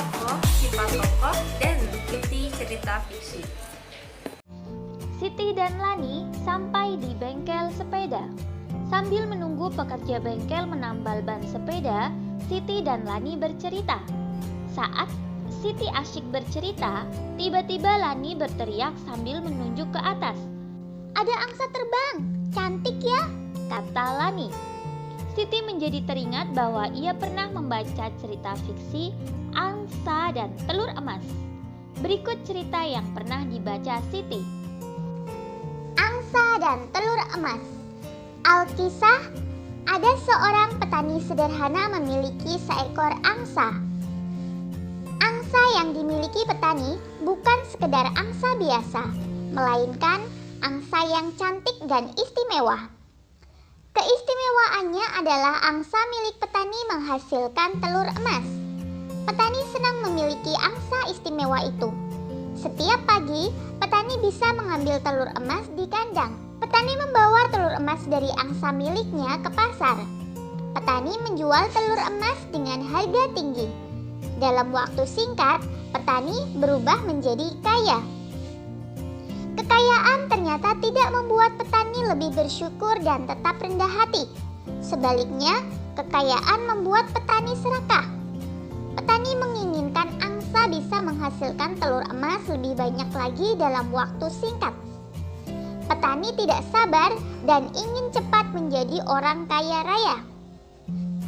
tokoh, sifat tokoh, dan inti cerita fiksi. Siti dan Lani sampai di bengkel sepeda. Sambil menunggu pekerja bengkel menambal ban sepeda, Siti dan Lani bercerita. Saat Siti asyik bercerita, tiba-tiba Lani berteriak sambil menunjuk ke atas. "Ada angsa terbang, cantik ya," kata Lani. Siti menjadi teringat bahwa ia pernah membaca cerita fiksi Angsa dan Telur Emas. Berikut cerita yang pernah dibaca Siti. Angsa dan Telur Emas. Alkisah, ada seorang petani sederhana memiliki seekor angsa. Angsa yang dimiliki petani bukan sekedar angsa biasa, melainkan angsa yang cantik dan istimewa. Keistimewaannya adalah angsa milik petani menghasilkan telur emas. Petani senang memiliki angsa istimewa itu. Setiap pagi, petani bisa mengambil telur emas di kandang. Petani membawa telur emas dari angsa miliknya ke pasar. Petani menjual telur emas dengan harga tinggi. Dalam waktu singkat, petani berubah menjadi kaya. Kekayaan ternyata tidak membuat petani lebih bersyukur dan tetap rendah hati. Sebaliknya, kekayaan membuat petani serakah. Petani menginginkan angsa bisa menghasilkan telur emas lebih banyak lagi dalam waktu singkat. Petani tidak sabar dan ingin cepat menjadi orang kaya raya.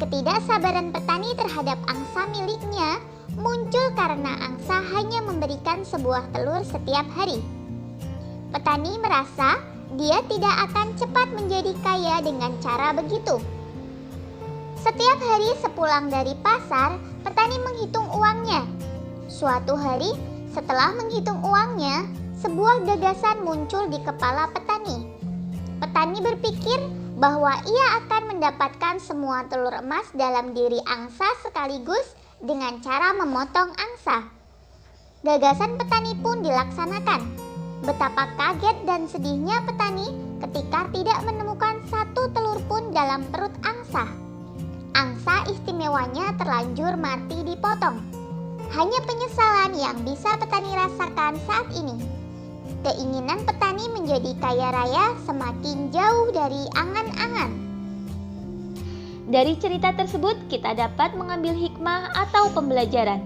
Ketidaksabaran petani terhadap angsa miliknya muncul karena angsa hanya memberikan sebuah telur setiap hari. Petani merasa dia tidak akan cepat menjadi kaya dengan cara begitu. Setiap hari sepulang dari pasar, petani menghitung uangnya. Suatu hari, setelah menghitung uangnya, sebuah gagasan muncul di kepala petani. Petani berpikir bahwa ia akan mendapatkan semua telur emas dalam diri angsa sekaligus dengan cara memotong angsa. Gagasan petani pun dilaksanakan. Betapa kaget dan sedihnya petani ketika tidak menemukan satu telur pun dalam perut angsa. Angsa istimewanya terlanjur mati dipotong. Hanya penyesalan yang bisa petani rasakan saat ini. Keinginan petani menjadi kaya raya semakin jauh dari angan-angan. Dari cerita tersebut kita dapat mengambil hikmah atau pembelajaran.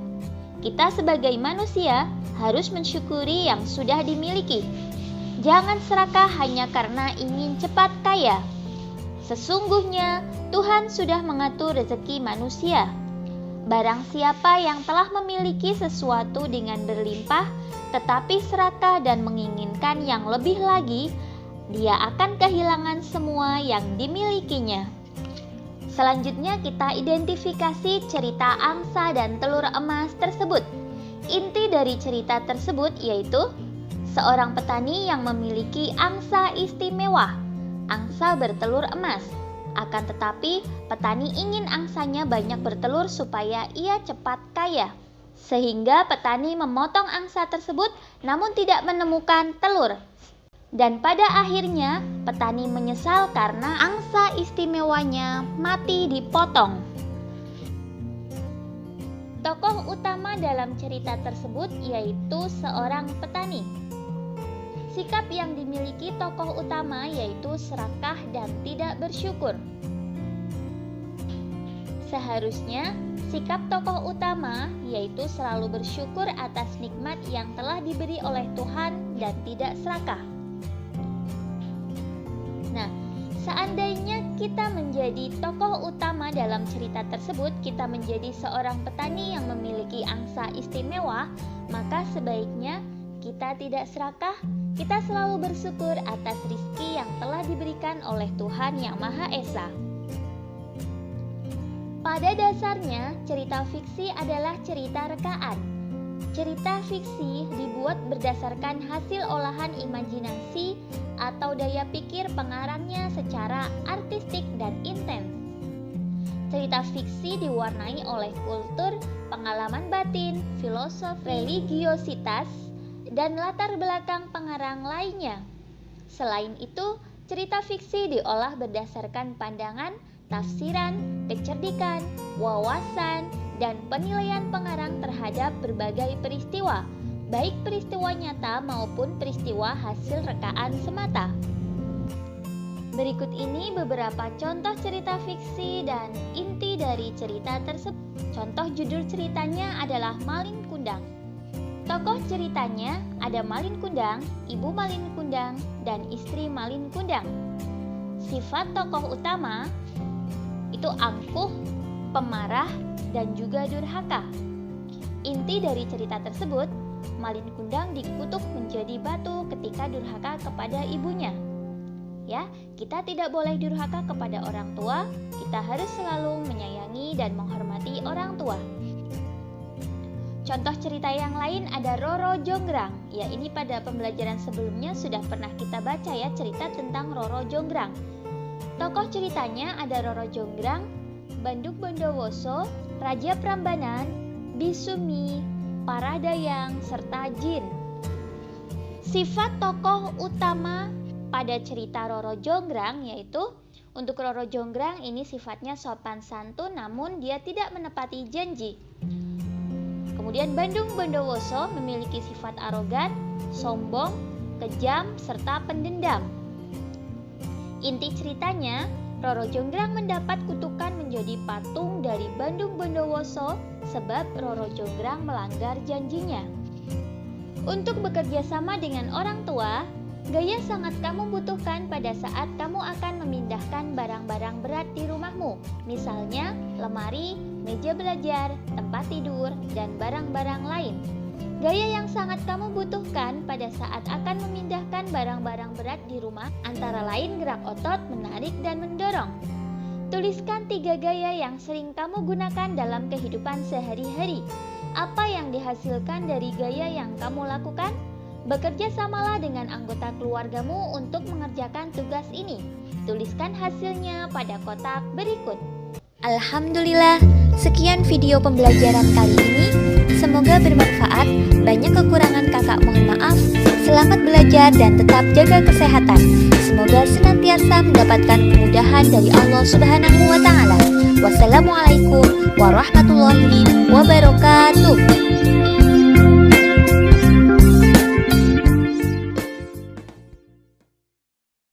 Kita sebagai manusia harus mensyukuri yang sudah dimiliki. Jangan serakah hanya karena ingin cepat kaya. Sesungguhnya Tuhan sudah mengatur rezeki manusia. Barang siapa yang telah memiliki sesuatu dengan berlimpah, tetapi serakah dan menginginkan yang lebih lagi, dia akan kehilangan semua yang dimilikinya. Selanjutnya kita identifikasi cerita angsa dan telur emas tersebut. Inti dari cerita tersebut yaitu seorang petani yang memiliki angsa istimewa. Angsa bertelur emas. Akan tetapi, petani ingin angsanya banyak bertelur supaya ia cepat kaya. Sehingga petani memotong angsa tersebut namun tidak menemukan telur. Dan pada akhirnya, petani menyesal karena angsa istimewanya mati dipotong. Tokoh utama dalam cerita tersebut yaitu seorang petani. Sikap yang dimiliki tokoh utama yaitu serakah dan tidak bersyukur. Seharusnya sikap tokoh utama yaitu selalu bersyukur atas nikmat yang telah diberi oleh Tuhan dan tidak serakah. Nah, seandainya kita menjadi tokoh utama dalam cerita tersebut, kita menjadi seorang petani yang memiliki angsa istimewa, maka sebaiknya kita tidak serakah, kita selalu bersyukur atas rizki yang telah diberikan oleh Tuhan Yang Maha Esa. Pada dasarnya, cerita fiksi adalah cerita rekaan. Cerita fiksi dibuat berdasarkan hasil olahan imajinasi atau daya pikir pengarangnya secara artistik dan intens. Cerita fiksi diwarnai oleh kultur, pengalaman batin, filosofi, religiositas, dan latar belakang pengarang lainnya. Selain itu, cerita fiksi diolah berdasarkan pandangan, tafsiran, kecerdikan, wawasan, dan penilaian pengarang terhadap berbagai peristiwa, baik peristiwa nyata maupun peristiwa hasil rekaan semata. Berikut ini beberapa contoh cerita fiksi dan inti dari cerita tersebut. Contoh judul ceritanya adalah Malin Kundang. Tokoh ceritanya ada Malin Kundang, ibu Malin Kundang, dan istri Malin Kundang. Sifat tokoh utama itu angkuh, pemarah, dan juga durhaka. Inti dari cerita tersebut, Malin Kundang dikutuk menjadi batu ketika durhaka kepada ibunya. Ya, kita tidak boleh durhaka kepada orang tua, kita harus selalu menyayangi dan menghormati orang tua. Contoh cerita yang lain ada Roro Jonggrang. Ya, ini pada pembelajaran sebelumnya sudah pernah kita baca ya cerita tentang Roro Jonggrang. Tokoh ceritanya ada Roro Jonggrang, Banduk Bondowoso, Raja Prambanan, Bisumi, Paradayang, serta Jin. Sifat tokoh utama pada cerita Roro Jonggrang yaitu untuk Roro Jonggrang ini sifatnya sopan santun namun dia tidak menepati janji. Kemudian Bandung Bondowoso memiliki sifat arogan, sombong, kejam, serta pendendam. Inti ceritanya, Roro Jonggrang mendapat kutukan menjadi patung dari Bandung Bondowoso sebab Roro Jonggrang melanggar janjinya. Untuk bekerja sama dengan orang tua, gaya sangat kamu butuhkan pada saat kamu akan memindahkan barang-barang berat di rumahmu, misalnya lemari, meja belajar, tempat tidur, dan barang-barang lain. Gaya yang sangat kamu butuhkan pada saat akan memindahkan barang-barang berat di rumah antara lain gerak otot, menarik, dan mendorong. Tuliskan 3 gaya yang sering kamu gunakan dalam kehidupan sehari-hari. Apa yang dihasilkan dari gaya yang kamu lakukan? Bekerja samalah dengan anggota keluargamu untuk mengerjakan tugas ini. Tuliskan hasilnya pada kotak berikut. Alhamdulillah, sekian video pembelajaran kali ini. Semoga bermanfaat. Banyak kekurangan kakak mohon maaf. Selamat belajar dan tetap jaga kesehatan. Semoga senantiasa mendapatkan kemudahan dari Allah Subhanahu wa Ta'ala. Wassalamualaikum warahmatullahi wabarakatuh.